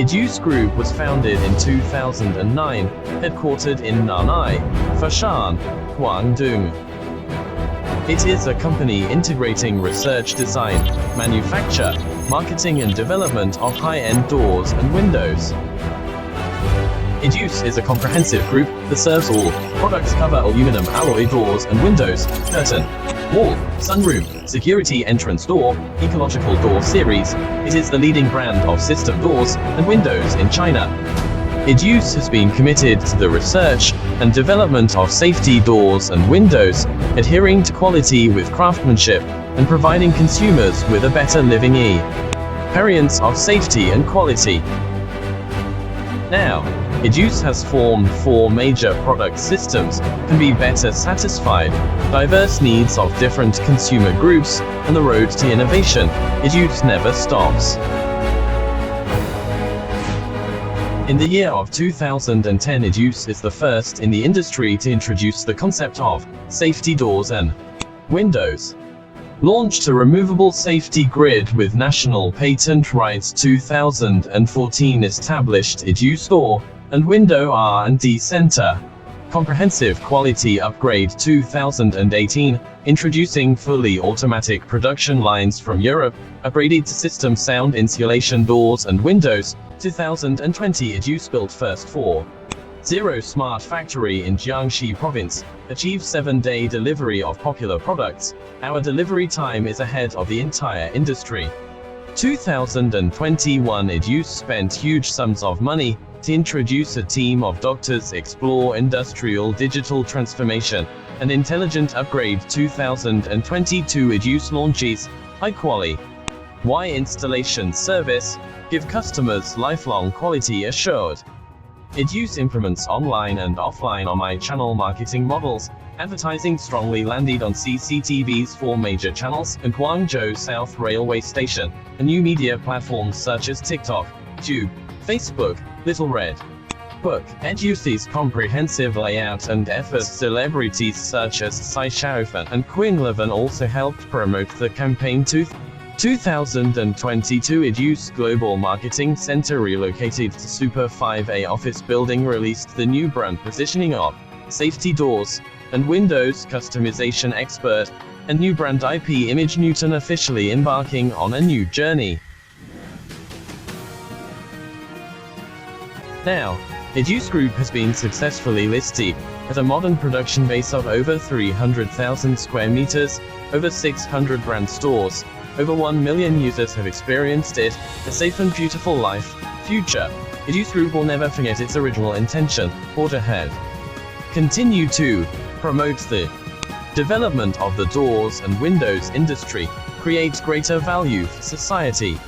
Educe Group was founded in 2009, headquartered in Nanai, Foshan, Guangdong. It is a company integrating research, design, manufacture, marketing and development of high-end doors and windows. Educe is a comprehensive group that serves all. Products cover aluminum alloy doors and windows, curtain, wall, sunroom, security entrance door, ecological door series. It is the leading brand of system doors and windows in China. Educe has been committed to the research and development of safety doors and windows, adhering to quality with craftsmanship, and providing consumers with a better living experience of safety and quality. Now, Educe has formed 4 major product systems, can be better satisfied diverse needs of different consumer groups, and the road to innovation. Educe never stops. In the year of 2010, Educe is the first in the industry to introduce the concept of safety doors and windows. Launched a removable safety grid with national patent rights 2014, established Educe Door and Window R&D Center. Comprehensive Quality Upgrade 2018, introducing fully automatic production lines from Europe, upgraded to system sound insulation doors and windows. 2020, Educe built first 4.0 smart factory in Jiangxi province, achieved 7-day delivery of popular products. Our delivery time is ahead of the entire industry. 2021, Educe spent huge sums of money to introduce a team of doctors, explore industrial digital transformation, and intelligent upgrade. 2022, Educe launches high-quality installation service, give customers lifelong quality assured. Educe implements online and offline omni-channel marketing models. Advertising strongly landed on CCTV's 4 major channels and Guangzhou South Railway Station, and new media platforms such as TikTok, YouTube, Facebook, Little Red Book. Educe's comprehensive layout and efforts, celebrities such as Tsai Xiaofan and Qinglevin also helped promote the campaign. 2022, Educe Global Marketing Center relocated to Super 5A office building, released the new brand positioning of safety doors and windows customization expert, and new brand IP image. Newton officially embarking on a new journey. Now, Educe Group has been successfully listed at a modern production base of over 300,000 square meters, over 600 brand stores. Over 1 million users have experienced it, a safe and beautiful life. Future. Educe Group will never forget its original intention, forge ahead. Continue to promote the development of the doors and windows industry, create greater value for society.